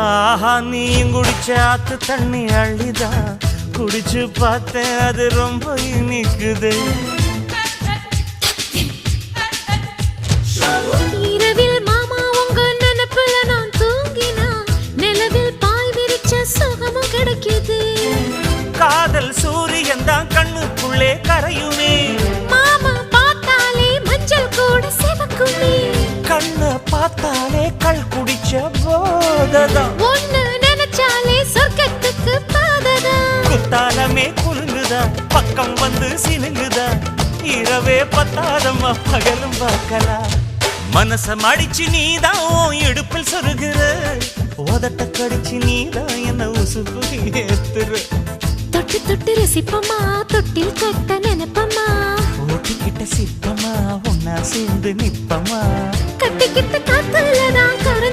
ஆஹா நீயும் குடிச்ச ஆத்து தண்ணி அள்ளிதான் குடிச்சு பார்த்தேன் அது ரொம்ப இனிக்குது. இரவில் மாமா உங்க நினைப்புல நான் தூங்கினா நிலவில் பாய் விரிச்ச சுகமும் கிடைக்குது. காதல் சூரியன் தான் கண்ணுக்குள்ளே கரையுமே, மாமா பார்த்தாலே மஞ்சள் கூட சிவக்குமே, கண்ண பார்த்தாலே கள் குடிச்ச போததான், ஒன்னு நினைச்சாலே சொர்க்கத்துக்கு பாததா. குத்தாலமே குலுங்குதா பக்கம் வந்து சினுங்குதா, இரவே பத்தாதம்மா பகலும் பார்க்கலாம். மனச மடிச்சு நீதான் இடுப்பில் சொருகிற, உதட்ட கடிச்சு நீதான் என்ன உசுப்பு ஏத்துற. தொட்டு தொட்டு ரசிப்பமா தொட்டில் கட்ட நினைப்பமா, ஓட்டிக்கிட்ட சிப்பமா ஒன்னா சேர்ந்து நிப்பமா, கட்டிக்கிட்ட காத்துலதான்